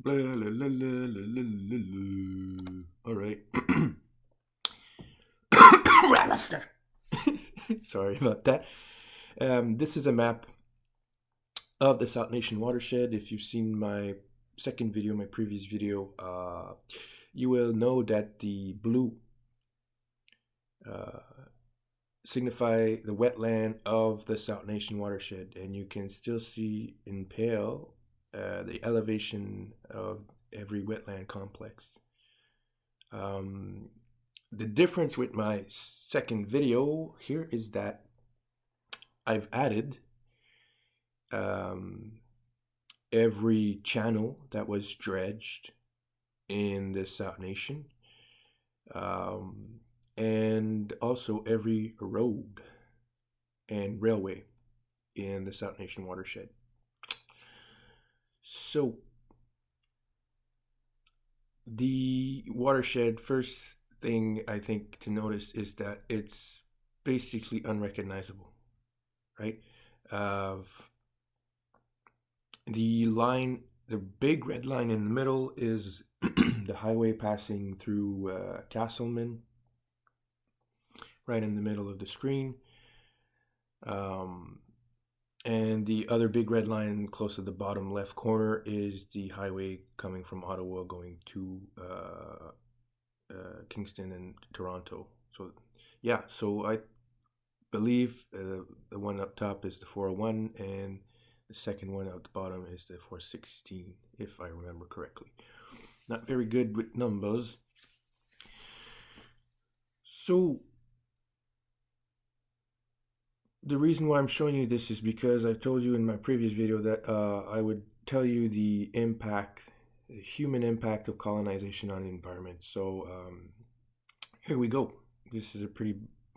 Blah, la, la, la, la, la, la, la. All right. Sorry about that. This is a map of the South Nation watershed. If you've seen my second video, my previous video, you will know that the blue uh, signify the wetland of the South Nation watershed, and you can still see in pale the elevation of every wetland complex. The difference with my second video here is that I've added every channel that was dredged in the South Nation, and also every road and railway in the South Nation watershed. So the watershed, first thing I think to notice is that it's basically unrecognizable, right? The line, the big red line in the middle is the highway passing through Castleman, right in the middle of the screen. And the other big red line close to the bottom left corner is the highway coming from Ottawa going to Kingston and Toronto. So yeah, so I believe the one up top is the 401 and the second one at the bottom is the 416, if I remember correctly. Not very good with numbers. So the reason why I'm showing you this is because I told you in my previous video that I would tell you the impact, the human impact of colonization on the environment. So here we go. This is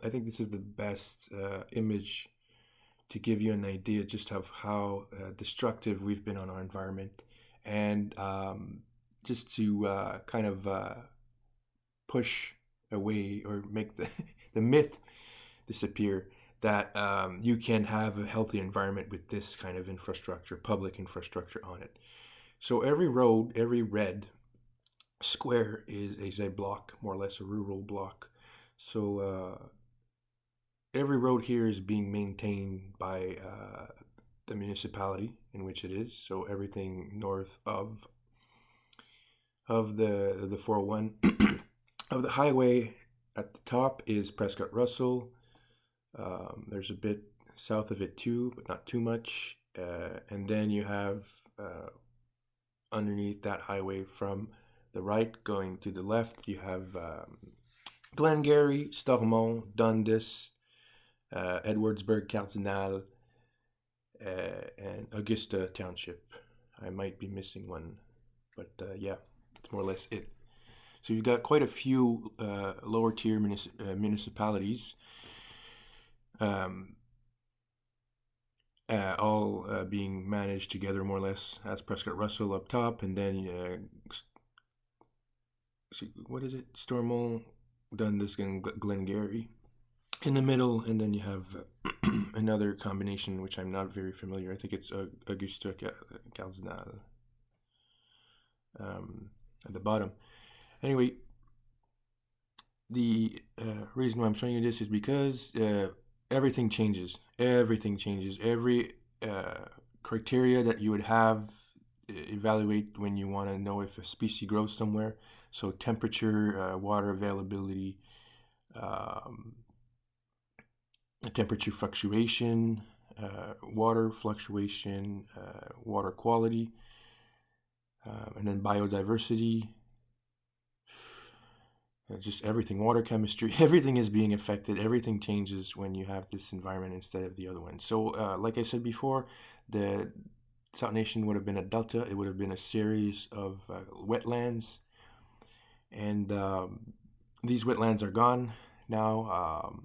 I think this is the best image to give you an idea just of how destructive we've been on our environment, and just to kind of push away or make the myth disappear that you can have a healthy environment with this kind of infrastructure, public infrastructure on it. So every road, every red square is a Z block, more or less a rural block. So every road here is being maintained by the municipality in which it is. So everything north of the 401 of the highway at the top is Prescott Russell. There's a bit south of it too, but not too much. And then you have underneath that highway from the right going to the left, you have Glengarry, Stormont, Dundas, Edwardsburg, Cardinal, and Augusta Township. I might be missing one, but yeah, it's more or less it. So you've got quite a few lower tier municipalities, all being managed together more or less as Prescott Russell up top, and then what is it? Stormont, Dundas, and Glengarry in the middle, and then you have another combination which I'm not very familiar. I think it's Augusta Cardinal at the bottom. Anyway, the reason why I'm showing you this is because everything changes. Everything changes. Every criteria that you would have evaluate when you want to know if a species grows somewhere. So temperature, water availability, temperature fluctuation, water fluctuation, water quality, and then biodiversity. Just everything, water chemistry, everything is being affected. Everything changes when you have this environment instead of the other one. So like I said before, the South Nation would have been a delta. It would have been a series of wetlands, and these wetlands are gone now,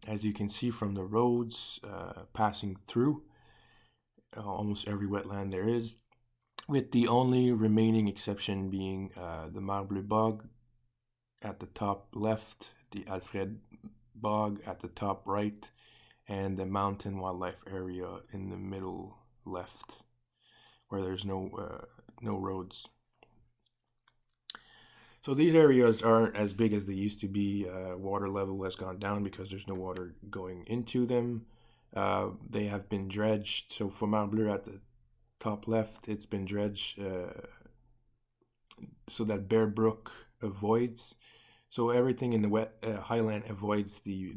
as you can see from the roads passing through almost every wetland there is, with the only remaining exception being the Marbleu Bog at the top left, the Alfred Bog at the top right, and the Mountain Wildlife Area in the middle left, where there's no roads. So these areas aren't as big as they used to be. Water level has gone down because there's no water going into them. They have been dredged. So for Mar Bleu at the top left, it's been dredged so that Bear Brook avoids. So everything in the wet highland avoids the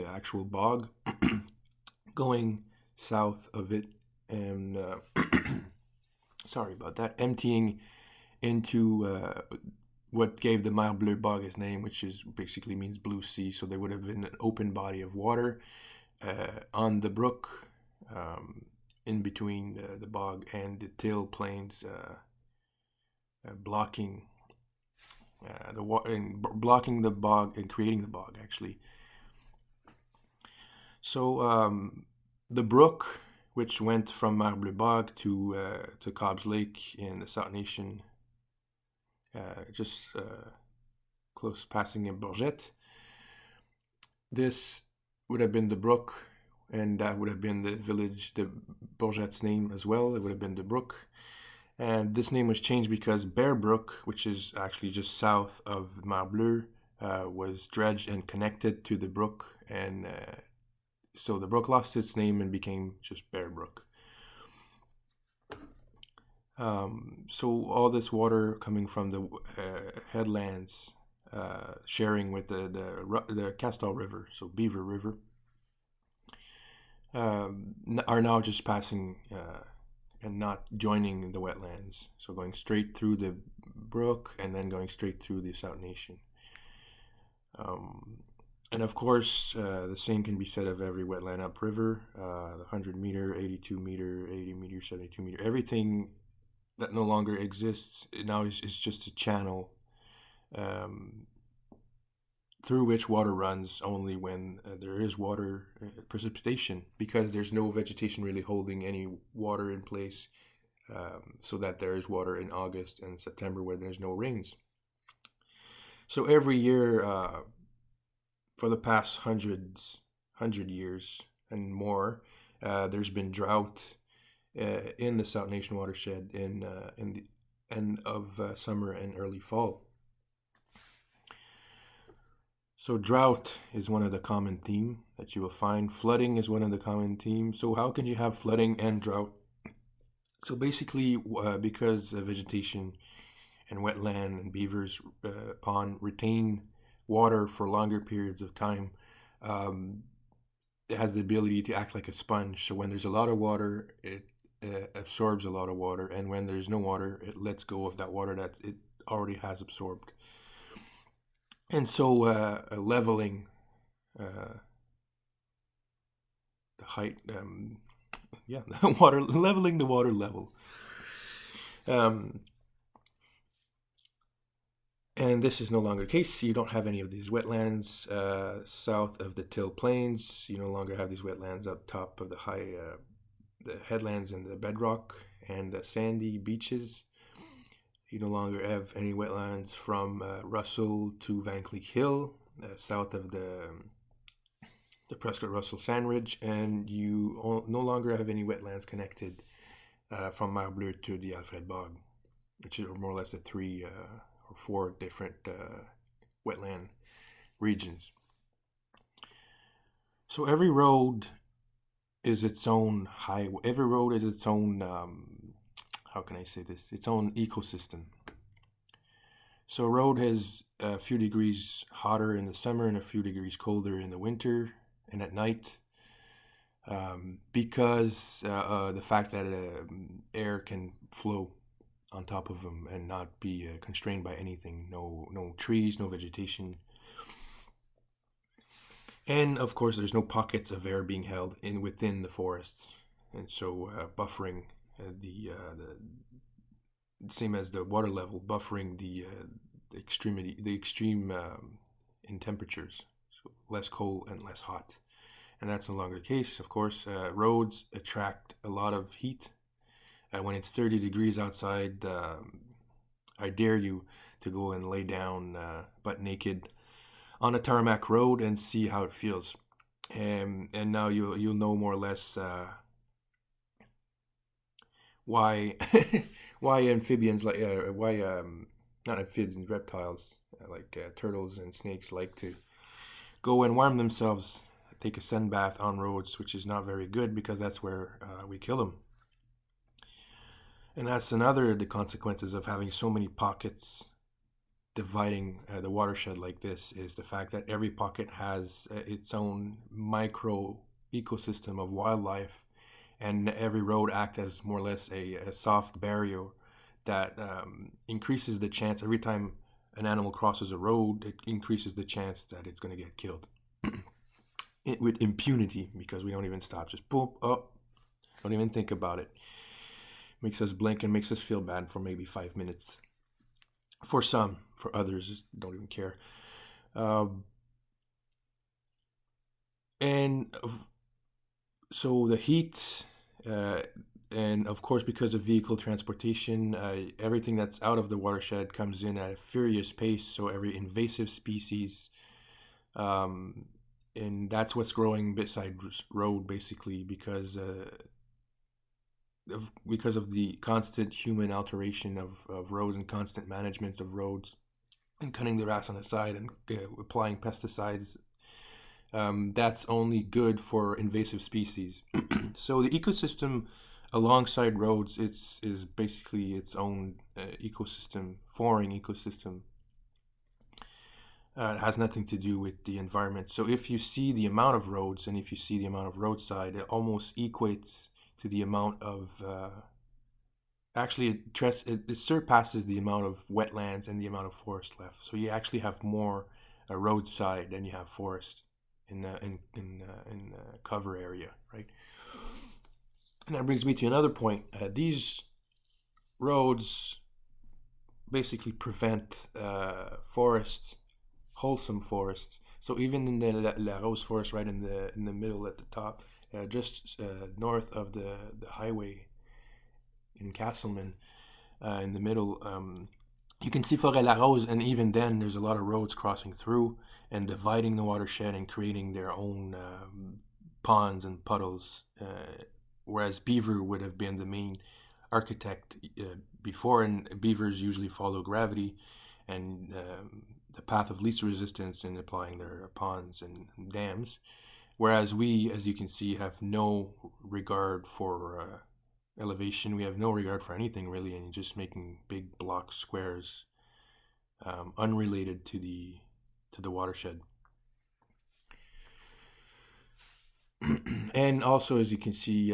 actual bog going south of it, and sorry about that, emptying into what gave the Mer Bleu bog its name, which is basically means blue sea. So there would have been an open body of water on the brook, in between the bog and the till plains, blocking the water and blocking the bog and creating the bog actually. So the brook, which went from Mer Bleu bog to Cobb's Lake in the South Nation, just close passing in Bourget. This would have been the brook, and that would have been the village, the Bourget's name as well. It would have been the brook. And this name was changed because Bear Brook, which is actually just south of Mer Bleu, was dredged and connected to the brook. And so the brook lost its name and became just Bear Brook. So all this water coming from the headlands, sharing with the Castor River, so Beaver River, are now just passing and not joining the wetlands. So going straight through the brook and then going straight through the South Nation. And of course, the same can be said of every wetland upriver, the 100 meter, 82 meter, 80 meter, 72 meter, everything that no longer exists now is just a channel through which water runs only when there is water precipitation, because there's no vegetation really holding any water in place, so that there is water in August and September where there's no rains. So every year for the past 100 years and more, there's been drought in the South Nation watershed in the end of summer and early fall. So drought is one of the common themes that you will find. Flooding is one of the common themes. So how can you have flooding and drought? So basically, because vegetation and wetland and beavers pond retain water for longer periods of time, it has the ability to act like a sponge. So when there's a lot of water, it absorbs a lot of water, and when there's no water, it lets go of that water that it already has absorbed. And so leveling the height, the water, leveling the water level. And this is no longer the case. You don't have any of these wetlands south of the Till Plains. You no longer have these wetlands up top of the high, the headlands and the bedrock and the sandy beaches. You no longer have any wetlands from Russell to Van Cleek Hill, south of the Prescott-Russell Sand Ridge, and you no longer have any wetlands connected from Mer Bleu to the Alfred Bog, which are more or less the 3 or 4 different wetland regions. So every road is its own highway. Every road is its own, how can I say this? Its own ecosystem. So a road has a few degrees hotter in the summer and a few degrees colder in the winter and at night, because the fact that air can flow on top of them and not be constrained by anything. No trees, no vegetation. And of course, there's no pockets of air being held in within the forests, and so buffering the same as the water level, buffering the extreme in temperatures, so less cold and less hot. And that's no longer the case. Of course, roads attract a lot of heat. When it's 30 degrees outside, I dare you to go and lay down butt naked on a tarmac road and see how it feels. And now you'll know more or less why why amphibians, like why not amphibians, reptiles, like turtles and snakes like to go and warm themselves, take a sun bath on roads, which is not very good because that's where we kill them. And that's another of the consequences of having so many pockets dividing the watershed like this, is the fact that every pocket has its own micro ecosystem of wildlife, and every road acts as more or less a soft barrier that increases the chance. Every time an animal crosses a road, it increases the chance that it's going to get killed with impunity, because we don't even stop. Just boom, oh, don't even think about it. Makes us blink and makes us feel bad for maybe 5 minutes. For some, for others, just don't even care. And so the heat, and of course, because of vehicle transportation, everything that's out of the watershed comes in at a furious pace. So every invasive species, and that's what's growing beside road, basically, because of the constant human alteration of roads and constant management of roads and cutting the grass on the side and applying pesticides. That's only good for invasive species. So the ecosystem alongside roads is basically its own ecosystem, foreign ecosystem. It has nothing to do with the environment. So if you see the amount of roads and if you see the amount of roadside, it almost equates to the amount of actually it surpasses the amount of wetlands and the amount of forest left. So you actually have more roadside than you have forest in cover area, right? And that brings me to another point. These roads basically prevent forests, wholesome forests. So even in the La Rose forest, right in the middle at the top, just north of the highway in Castleman, in the middle, you can see Forêt La Rose, and even then there's a lot of roads crossing through and dividing the watershed and creating their own ponds and puddles, whereas beaver would have been the main architect before, and beavers usually follow gravity and the path of least resistance in applying their ponds and dams, whereas we, as you can see, have no regard for elevation. We have no regard for anything really, and just making big block squares unrelated to the watershed. And also, as you can see,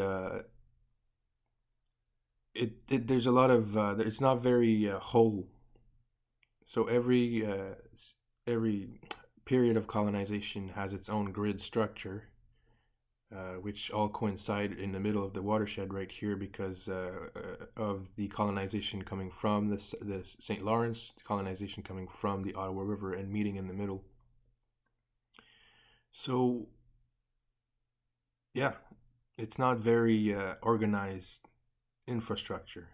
there's a lot of it's not very whole. So every period of colonization has its own grid structure, which all coincide in the middle of the watershed right here because of the colonization coming from the St. Lawrence, the colonization coming from the Ottawa River, and meeting in the middle. So, yeah, it's not very organized infrastructure.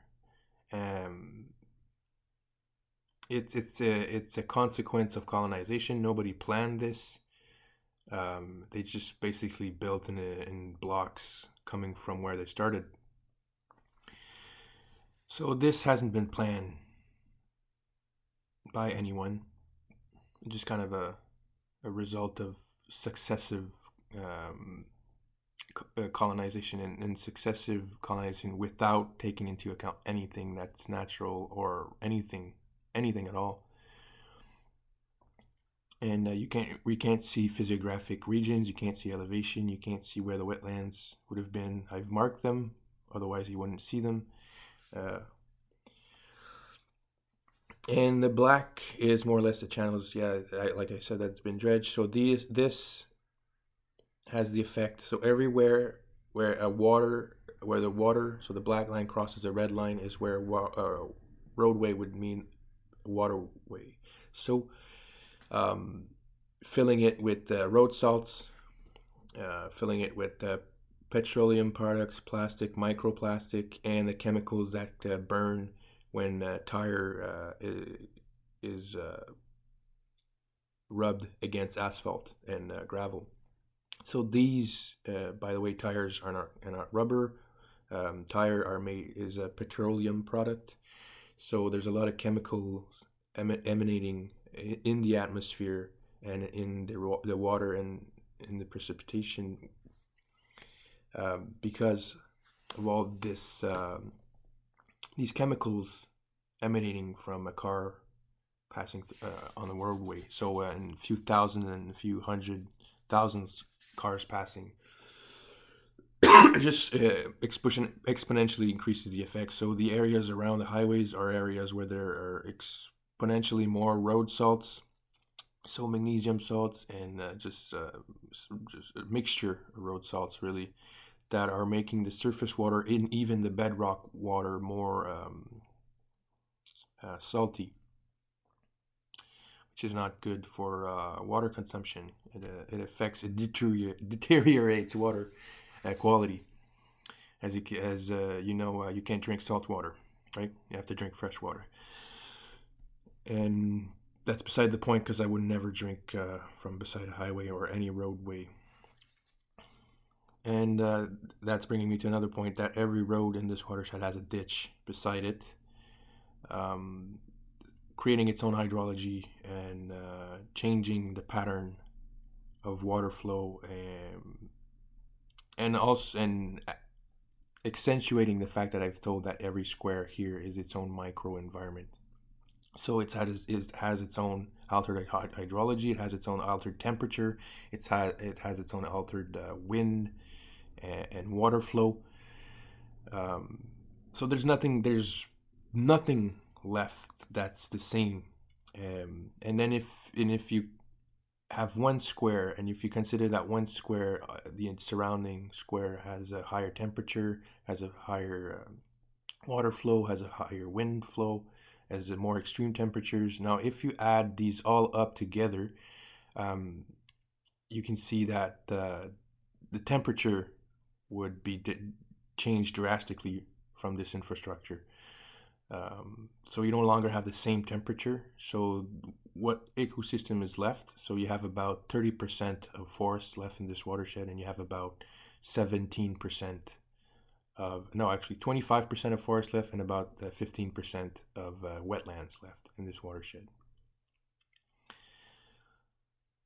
It's a consequence of colonization. Nobody planned this. They just basically built in blocks coming from where they started. So this hasn't been planned by anyone. It's just kind of a result of successive colonization and successive colonization without taking into account anything that's natural or anything at all. And we can't see physiographic regions, you can't see elevation, you can't see where the wetlands would have been. I've marked them, otherwise you wouldn't see them. And the black is more or less the channels, like I said, that's been dredged. So this has the effect. So everywhere where the water, so the black line crosses the red line, is where roadway would mean waterway. So filling it with road salts, filling it with petroleum products, plastic, microplastic, and the chemicals that burn when tire is rubbed against asphalt and gravel. So these, by the way, tires are not rubber. Tire is a petroleum product. So there's a lot of chemicals emanating in the atmosphere and in the water and in the precipitation, because of all this these chemicals emanating from a car passing on the roadway. So in a few thousand and a few hundred thousands cars passing, it just exponentially increases the effect. So the areas around the highways are areas where there are exponentially more road salts, so magnesium salts, and just a mixture of road salts, really, that are making the surface water and even the bedrock water more salty, which is not good for water consumption. It deteriorates water quality. As you know, you can't drink salt water, right? You have to drink fresh water. And that's beside the point, because I would never drink from beside a highway or any roadway. And that's bringing me to another point, that every road in this watershed has a ditch beside it, creating its own hydrology and changing the pattern of water flow, and accentuating the fact that I've told that every square here is its own micro environment. So it has its own altered hydrology. It has its own altered temperature. It has its own altered wind and water flow. So there's nothing left that's the same. And then if you have one square, and if you consider that one square, the surrounding square has a higher temperature, has a higher water flow, has a higher wind flow, has more extreme temperatures. Now, if you add these all up together, you can see that the temperature would be changed drastically from this infrastructure. So you no longer have the same temperature. So what ecosystem is left? So you have about 30% of forests left in this watershed, and you have about 17% of, no, actually 25% of forest left, and about 15% of wetlands left in this watershed.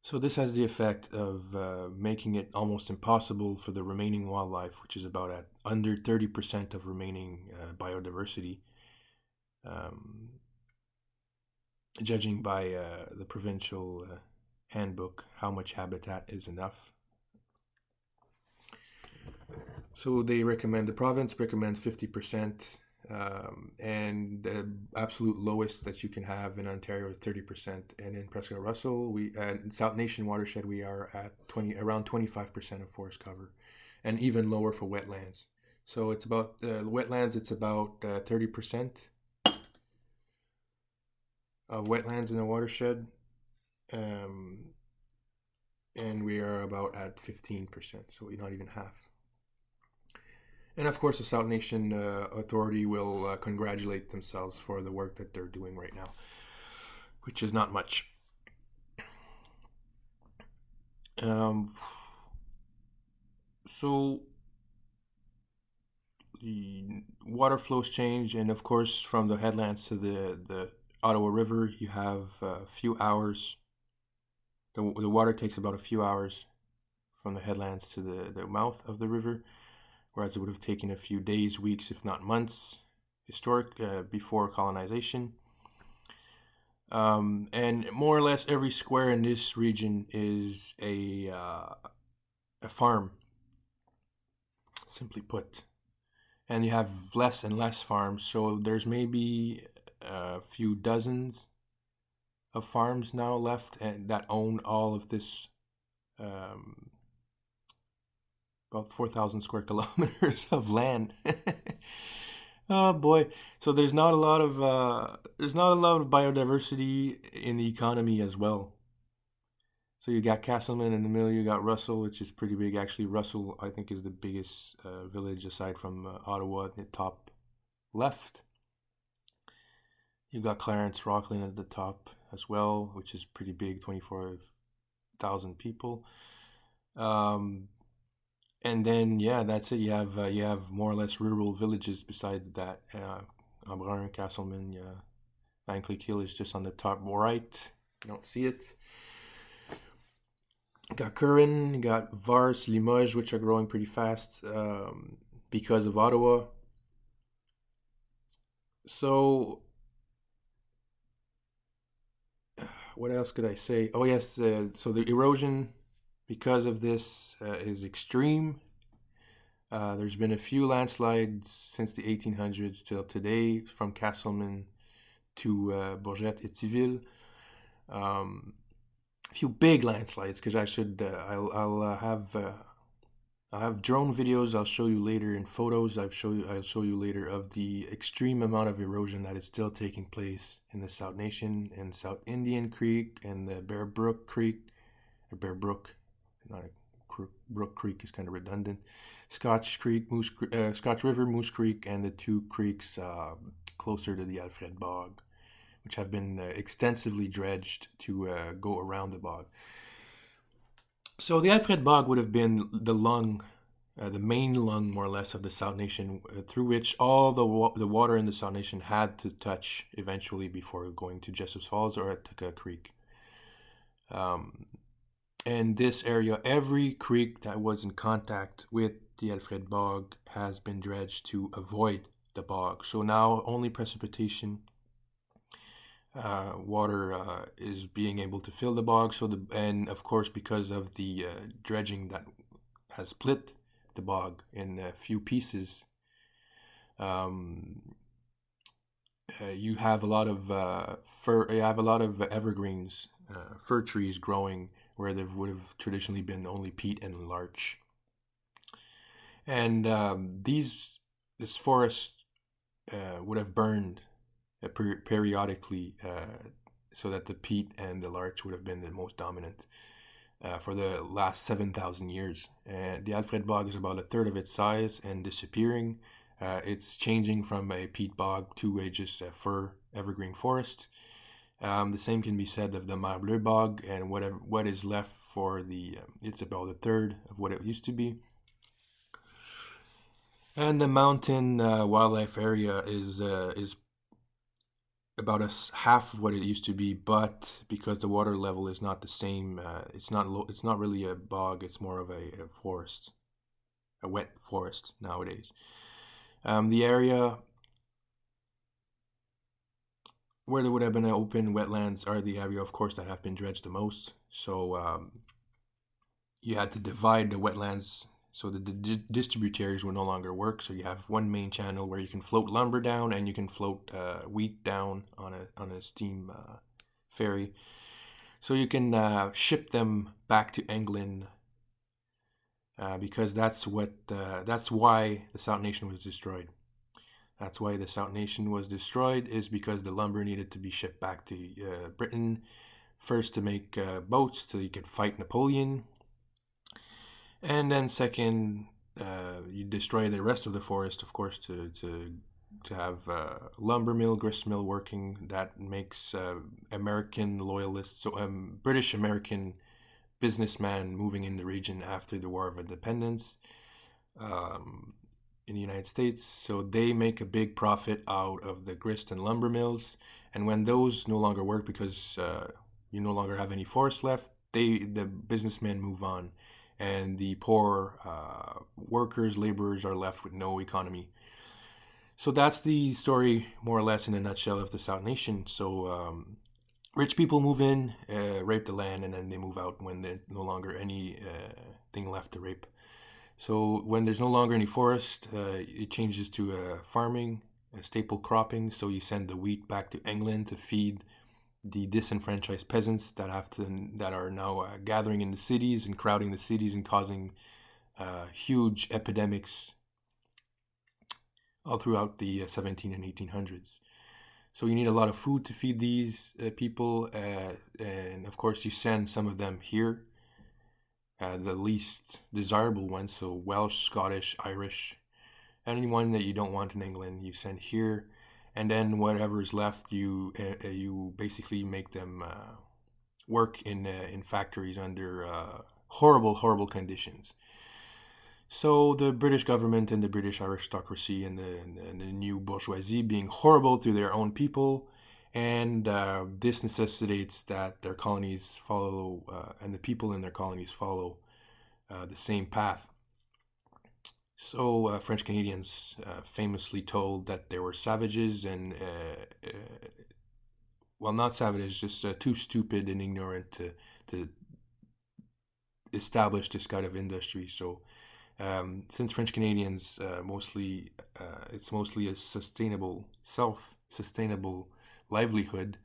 So this has the effect of making it almost impossible for the remaining wildlife, which is about at under 30% of remaining biodiversity, judging by the provincial handbook, how much habitat is enough. So the province recommends 50%, and the absolute lowest that you can have in Ontario is 30%. And in Prescott-Russell, in South Nation watershed, we are at around 25% of forest cover, and even lower for wetlands. So it's about wetlands. It's about 30% of wetlands in the watershed, and we are about at 15%. So we're not even half. And of course, the South Nation Authority will congratulate themselves for the work that they're doing right now, which is not much. So the water flows change, and of course, from the headlands to the Ottawa River, you have a few hours. The water takes about a few hours from the headlands to the mouth of the river, whereas it would have taken a few days, weeks, if not months, before colonization. And more or less every square in this region is a farm, simply put. And you have less and less farms, so there's maybe a few dozens of farms now left, and that own all of this about 4,000 square kilometers of land. Oh boy! So there's not a lot of biodiversity in the economy as well. So you got Castleman in the middle. You got Russell, which is pretty big. Actually, Russell, I think, is the biggest village aside from Ottawa at the top left. You've got Clarence, Rockland at the top as well, which is pretty big, 24,000 people. And then, yeah, that's it. You have more or less rural villages besides that. Embrun, Castleman, Nine Click Hill is just on the top right. You don't see it. Got Curran, got Vars, Limoges, which are growing pretty fast because of Ottawa. So, what else could I say? Oh, yes. So, the erosion because of this is extreme. There's been a few landslides since the 1800s till today, from Castleman to Bourget et Thiville. A few big landslides, because I'll have drone videos. I'll show you later in photos. I'll show you later of the extreme amount of erosion that is still taking place in the South Nation and South Indian Creek and the Bear Brook Creek, or Bear Brook, not a Brook Creek is kind of redundant. Scotch Creek, Scotch River, Moose Creek, and the two creeks closer to the Alfred Bog, which have been extensively dredged to go around the bog. So the Alfred Bog would have been the lung, the main lung, more or less, of the South Nation, through which all the water in the South Nation had to touch eventually before going to Jessups Falls or at Tucka Creek. And this area, every creek that was in contact with the Alfred Bog has been dredged to avoid the bog. So now only precipitation water is being able to fill the bog. And of course, because of the dredging that has split the bog in a few pieces, you have a lot of evergreens, fir trees growing where there would have traditionally been only peat and larch. And this forest would have burned periodically, so that the peat and the larch would have been the most dominant for the last 7,000 years. The Alfred Bog is about a third of its size and disappearing. It's changing from a peat bog to just a fir evergreen forest. The same can be said of the Mer Bleu Bog, and what is left for it's about a third of what it used to be. And the mountain wildlife area is about half of what it used to be, but because the water level is not the same, it's not really a bog. It's more of a forest, a wet forest nowadays. The area where there would have been open wetlands are the area, of course, that have been dredged the most. So you had to divide the wetlands so that the distributaries will no longer work. So you have one main channel where you can float lumber down and you can float wheat down on a steam ferry. So you can ship them back to England because that's why the South Nation was destroyed. That's why the South Nation was destroyed, is because the lumber needed to be shipped back to Britain, first to make boats so you could fight Napoleon, and then second, you destroy the rest of the forest, of course, to have lumber mill, grist mill working. That makes American loyalists, so British American businessmen moving in the region after the War of Independence. In the United States, so they make a big profit out of the grist and lumber mills, and when those no longer work because you no longer have any forest left, the businessmen move on, and the poor workers, laborers are left with no economy. So that's the story, more or less, in a nutshell, of the South Nation. So rich people move in, rape the land, and then they move out when there's no longer anything left to rape. So when there's no longer any forest, it changes to farming, staple cropping. So you send the wheat back to England to feed the disenfranchised peasants that are now gathering in the cities and crowding the cities and causing huge epidemics all throughout the 17 and 1800s. So you need a lot of food to feed these people, and of course you send some of them here. The least desirable ones, so Welsh, Scottish, Irish, anyone that you don't want in England, you send here, and then whatever is left, you basically make them work in factories under horrible conditions. So the British government and the British aristocracy and the new bourgeoisie, being horrible to their own people And this necessitates that their colonies follow, and the people in their colonies follow the same path. So French Canadians famously told that they were savages and, well, not savages, just too stupid and ignorant to establish this kind of industry. So since French Canadians it's mostly a self-sustainable livelihood,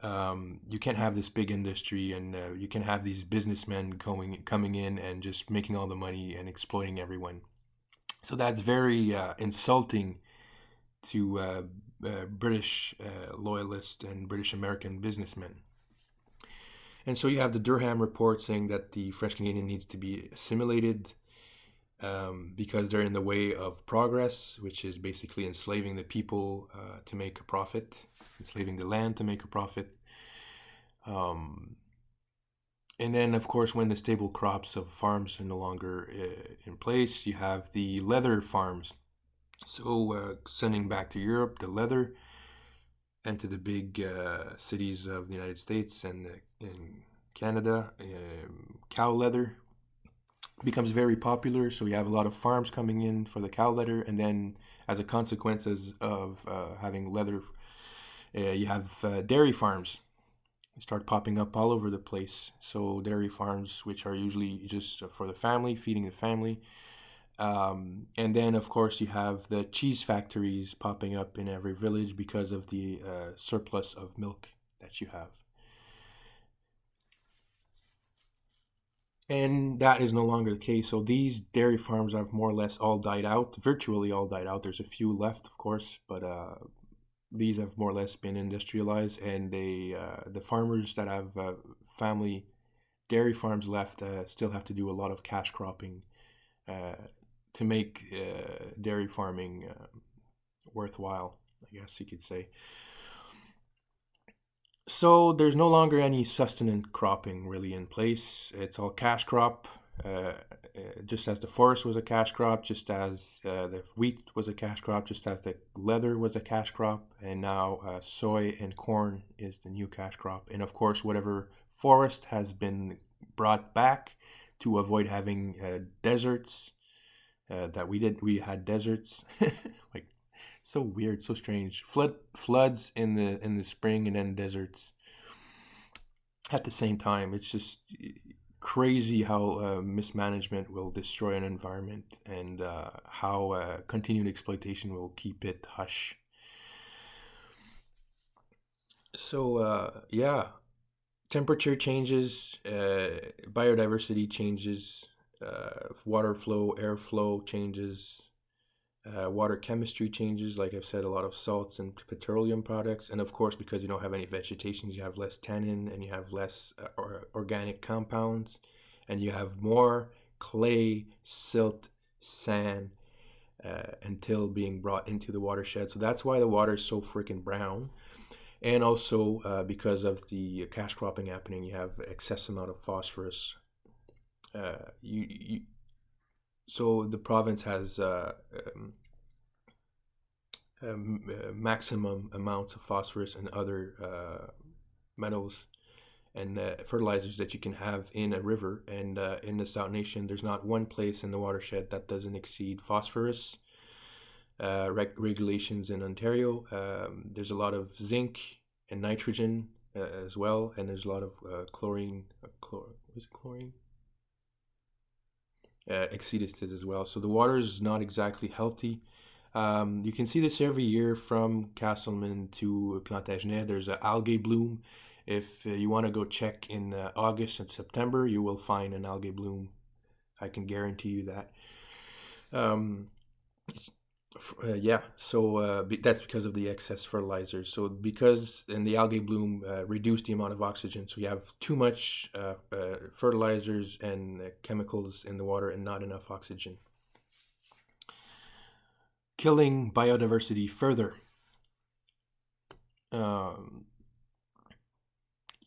you can't have this big industry, and you can have these businessmen coming in and just making all the money and exploiting everyone. So that's very insulting to British loyalists and British American businessmen. And so you have the Durham report saying that the French Canadian needs to be assimilated because they're in the way of progress, which is basically enslaving the people to make a profit, enslaving the land to make a profit. And then, of course, when the stable crops of farms are no longer in place, you have the leather farms. So sending back to Europe the leather, and to the big cities of the United States and in Canada, cow leather becomes very popular. So you have a lot of farms coming in for the cow leather, and then as a consequence of having leather, you have dairy farms start popping up all over the place. So dairy farms, which are usually just for the family, feeding the family. And then, of course, you have the cheese factories popping up in every village because of the surplus of milk that you have. And that is no longer the case. So these dairy farms have more or less all died out, virtually all died out. There's a few left, of course, but these have more or less been industrialized, and the farmers that have family dairy farms left still have to do a lot of cash cropping to make dairy farming worthwhile, I guess you could say. So there's no longer any sustenance cropping really in place. It's all cash crop, just as the forest was a cash crop, just as the wheat was a cash crop, just as the leather was a cash crop, and now soy and corn is the new cash crop. And of course, whatever forest has been brought back to avoid having deserts. We had deserts, like so weird, so strange. Floods in the spring, and then deserts at the same time. It's just crazy how mismanagement will destroy an environment, and how continued exploitation will keep it hush. So yeah, temperature changes, biodiversity changes, water flow, airflow changes, water chemistry changes. Like I've said, a lot of salts and petroleum products. And of course, because you don't have any vegetations, you have less tannin, and you have less organic compounds, and you have more clay, silt, sand, until being brought into the watershed. So that's why the water is so freaking brown. And also because of the cash cropping happening, you have excess amount of phosphorus. So the province has maximum amounts of phosphorus and other metals and fertilizers that you can have in a river. And in the South Nation, there's not one place in the watershed that doesn't exceed phosphorus regulations in Ontario. There's a lot of zinc and nitrogen as well, and there's a lot of chlorine. Is it chlorine? Exceeded as well. So the water is not exactly healthy. You can see this every year from Castleman to Plantagenet. There's an algae bloom. If you want to go check in August and September, you will find an algae bloom. I can guarantee you that. Yeah, so that's because of the excess fertilizers. So because and the algae bloom reduce the amount of oxygen, so you have too much fertilizers and chemicals in the water and not enough oxygen, killing biodiversity further.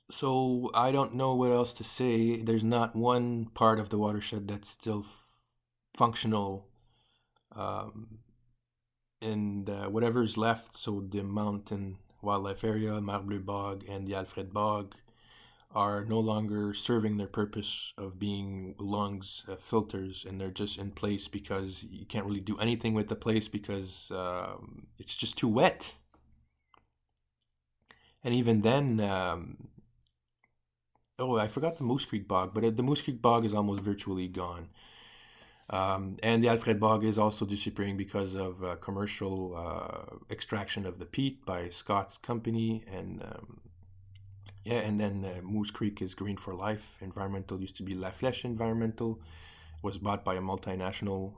So I don't know what else to say. There's not one part of the watershed that's still functional. And whatever's left, so the mountain, Wildlife Area, Marbleu Bog, and the Alfred Bog are no longer serving their purpose of being lungs, filters, and they're just in place because you can't really do anything with the place because it's just too wet. And even then, oh, I forgot the Moose Creek Bog, but the Moose Creek Bog is almost virtually gone. And the Alfred Bog is also disappearing because of commercial extraction of the peat by Scott's company. And yeah, and then Moose Creek is Green for Life. Environmental used to be La Flèche Environmental. Was bought by a multinational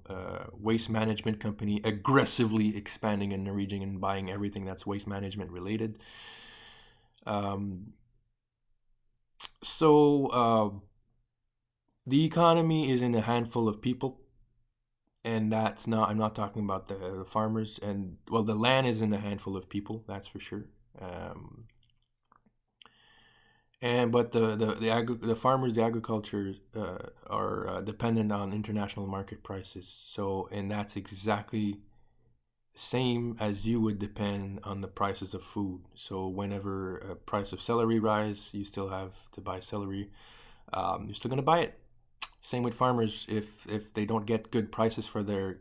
waste management company, aggressively expanding in the region and buying everything that's waste management related. So the economy is in a handful of people, and that's not, I'm not talking about the farmers, and well, the land is in a handful of people, that's for sure. But the farmers, the agriculture are dependent on international market prices. So, and that's exactly the same as you would depend on the prices of food. So whenever a price of celery rise, you still have to buy celery. You're still going to buy it. Same with farmers. If they don't get good prices for their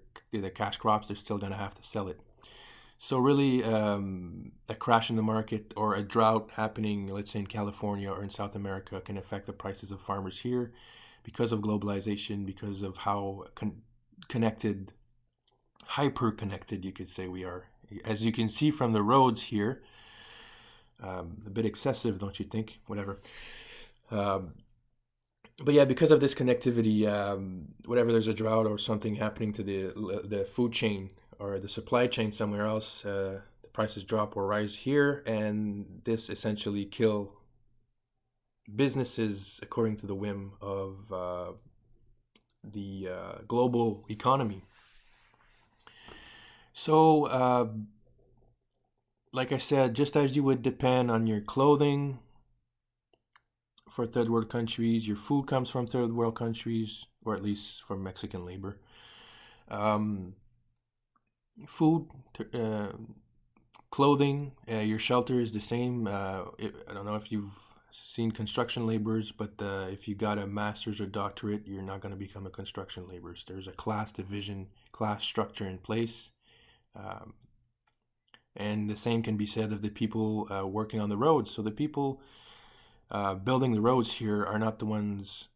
cash crops, they're still going to have to sell it. So really, a crash in the market or a drought happening, let's say in California or in South America, can affect the prices of farmers here because of globalization, because of how connected, hyper-connected, you could say we are. As you can see from the roads here, a bit excessive, don't you think? Whatever. But yeah, because of this connectivity, whenever there's a drought or something happening to the food chain, or the supply chain somewhere else, the prices drop or rise here, and this essentially kill businesses according to the whim of the global economy. So, like I said, just as you would depend on your clothing for third world countries, your food comes from third world countries, or at least from Mexican labor. Food, clothing, your shelter is the same. I don't know if you've seen construction laborers, but if you got a master's or doctorate, you're not going to become a construction laborer. There's a class division, class structure in place. And the same can be said of the people working on the roads. So the people building the roads here are not the ones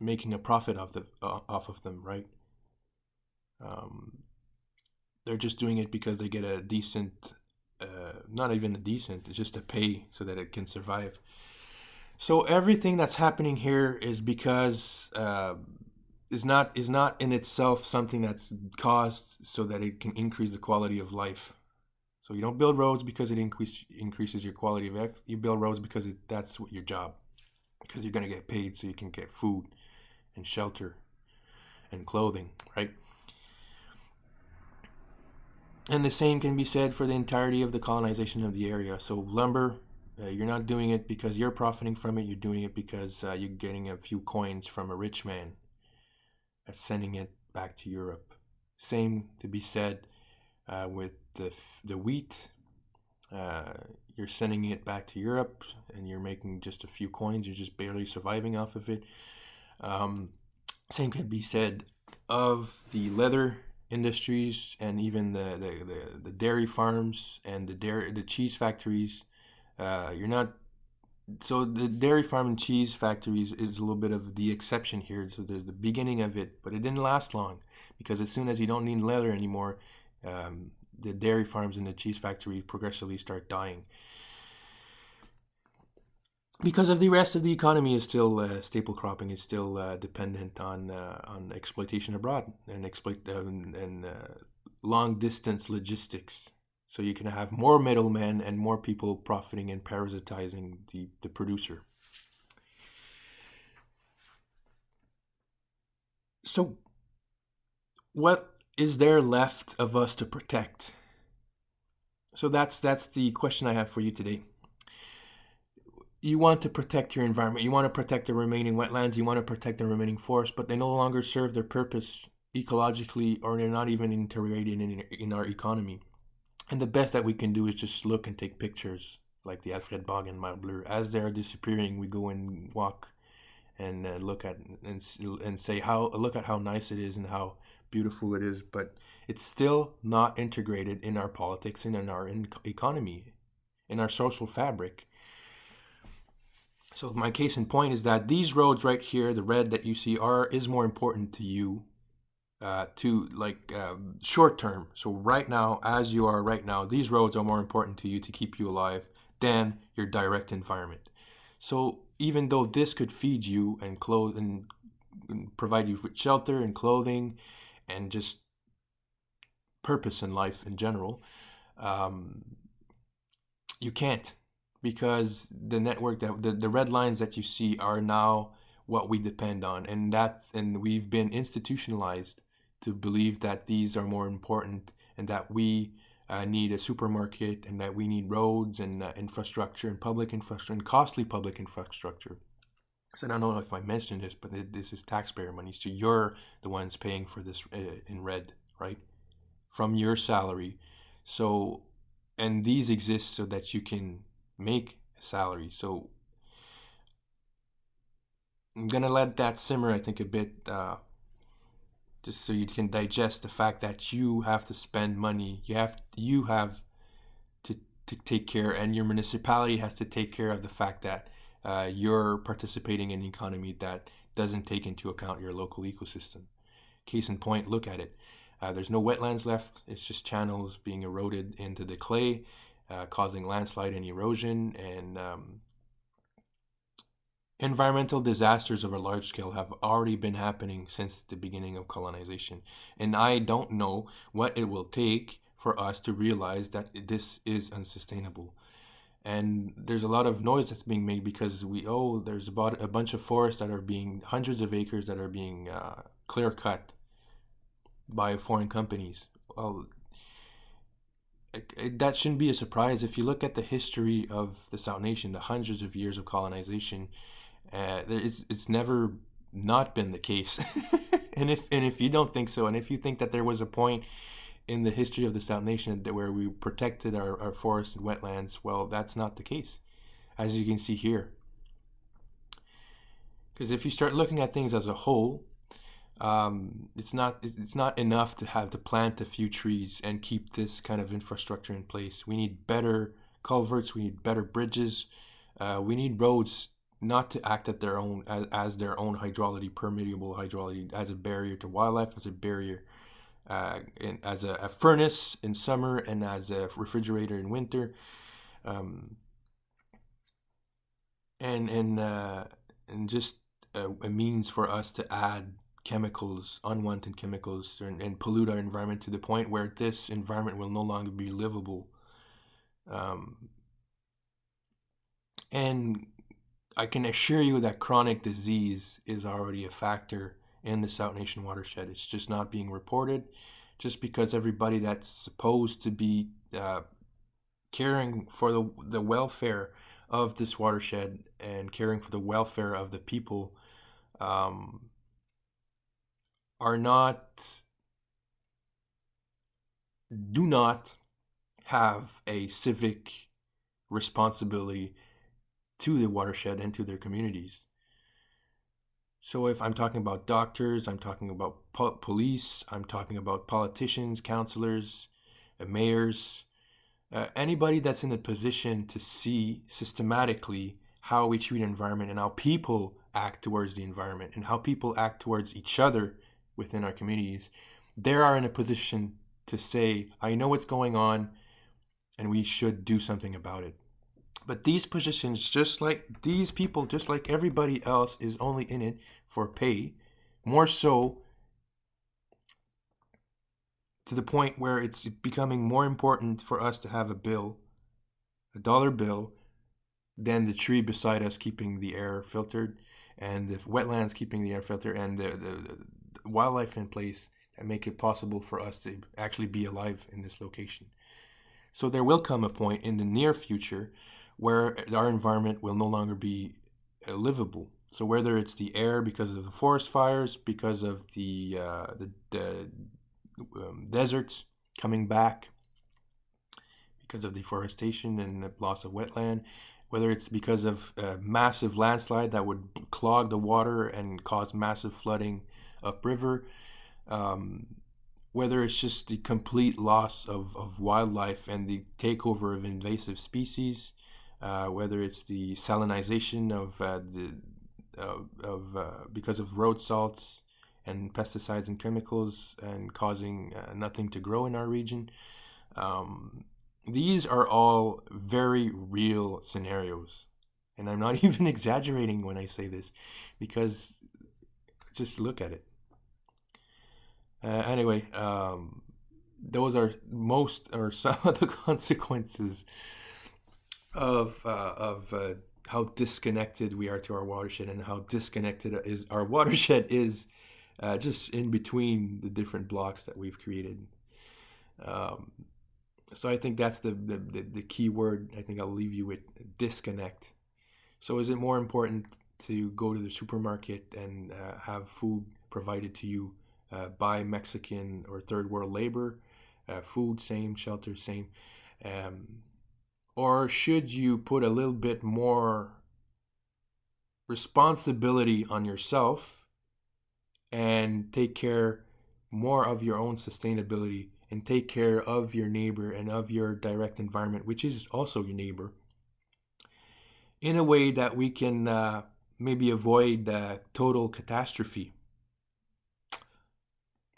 making a profit off of them, right? They're just doing it because they get a decent, not even a decent, it's just a pay so that it can survive. So everything that's happening here is because is not in itself something that's caused so that it can increase the quality of life. So you don't build roads because it increases your quality of life. You build roads because that's what your job, because you're going to get paid so you can get food and shelter and clothing, right? And the same can be said for the entirety of the colonization of the area. So lumber, you're not doing it because you're profiting from it. You're doing it because you're getting a few coins from a rich man that's sending it back to Europe. Same to be said with the wheat. You're sending it back to Europe and you're making just a few coins. You're just barely surviving off of it. Same can be said of the leather industries and even the dairy farms and the cheese factories. You're not, so the dairy farm and cheese factories is a little bit of the exception here. So there's the beginning of it, but it didn't last long because as soon as you don't need leather anymore, the dairy farms and the cheese factories progressively start dying. Because of the rest of the economy is still staple cropping is still dependent on exploitation abroad and long distance logistics. So you can have more middlemen and more people profiting and parasitizing the producer. So what is there left of us to protect? So that's the question I have for you today. You want to protect your environment. You want to protect the remaining wetlands. You want to protect the remaining forests, but they no longer serve their purpose ecologically, or they're not even integrated in our economy. And the best that we can do is just look and take pictures, like the Alfred Bog and Mar Bleu. As they're disappearing, we go and walk and look at and say how look at how nice it is and how beautiful it is. But it's still not integrated in our politics and in our economy, in our social fabric. So my case in point is that these roads right here, the red that you see, is more important to you, to like short term. So right now, as you are right now, these roads are more important to you to keep you alive than your direct environment. So even though this could feed you and clothe and provide you with shelter and clothing and just purpose in life in general, um, you can't, because the network that the red lines that you see are now what we depend on, and we've been institutionalized to believe that these are more important and that we need a supermarket and that we need roads and infrastructure and public infrastructure and costly public infrastructure. So I don't know if I mentioned this, but this is taxpayer money. So you're the ones paying for this in red, right? From your salary. So, and these exist so that you can make a salary. So I'm gonna let that simmer, I think, a bit, just so you can digest the fact that you have to spend money. You have to take care, and your municipality has to take care of the fact that you're participating in an economy that doesn't take into account your local ecosystem. Case in point, look at it. There's no wetlands left. It's just channels being eroded into the clay, causing landslide and erosion. And environmental disasters of a large scale have already been happening since the beginning of colonization. And I don't know what it will take for us to realize that this is unsustainable. And there's a lot of noise that's being made because there's about a bunch of forests that are being, hundreds of acres that are being clear cut by foreign companies. Well, that shouldn't be a surprise. If you look at the history of the South Nation, the hundreds of years of colonization, it's never not been the case. and if you don't think so, and if you think that there was a point in the history of the South Nation where we protected our forests and wetlands, well, that's not the case, as you can see here. Because if you start looking at things as a whole, it's not enough to plant a few trees and keep this kind of infrastructure in place. We need better culverts. We need better bridges. We need roads not to act at their own as their own hydrology, permeable hydrology, as a barrier to wildlife, as a barrier, as a furnace in summer and as a refrigerator in winter, and just a means for us to add chemicals, unwanted chemicals, and pollute our environment to the point where this environment will no longer be livable. And I can assure you that chronic disease is already a factor in the South Nation watershed. It's just not being reported, just because everybody that's supposed to be caring for the welfare of this watershed and caring for the welfare of the people do not have a civic responsibility to the watershed and to their communities. So if I'm talking about doctors, I'm talking about police, I'm talking about politicians, councillors, mayors, anybody that's in a position to see systematically how we treat the environment and how people act towards the environment and how people act towards each other within our communities, they are in a position to say, I know what's going on and we should do something about it. But these positions, just like these people, just like everybody else, is only in it for pay, more so to the point where it's becoming more important for us to have a dollar bill, than the tree beside us keeping the air filtered, and the wetlands keeping the air filtered, and the wildlife in place that make it possible for us to actually be alive in this location. So there will come a point in the near future where our environment will no longer be livable. So whether it's the air because of the forest fires, because of the deserts coming back, because of deforestation and the loss of wetland, whether it's because of a massive landslide that would clog the water and cause massive flooding upriver, whether it's just the complete loss of wildlife and the takeover of invasive species, whether it's the salinization because of road salts and pesticides and chemicals and causing nothing to grow in our region. These are all very real scenarios. And I'm not even exaggerating when I say this, because just look at it. Anyway, those are some of the consequences of how disconnected we are to our watershed, and how disconnected is our watershed is just in between the different blocks that we've created. So I think that's the key word. I think I'll leave you with: disconnect. So is it more important to go to the supermarket and have food provided to you by Mexican or third world labor? Food, same. Shelter, same. Or should you put a little bit more responsibility on yourself and take care more of your own sustainability, and take care of your neighbor and of your direct environment, which is also your neighbor, in a way that we can maybe avoid total catastrophe,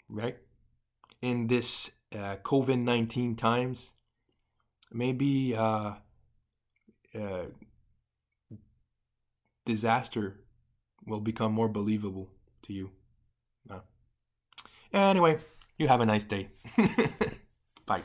right? In this COVID-19 times, maybe disaster will become more believable to you. Anyway, you have a nice day. Bye.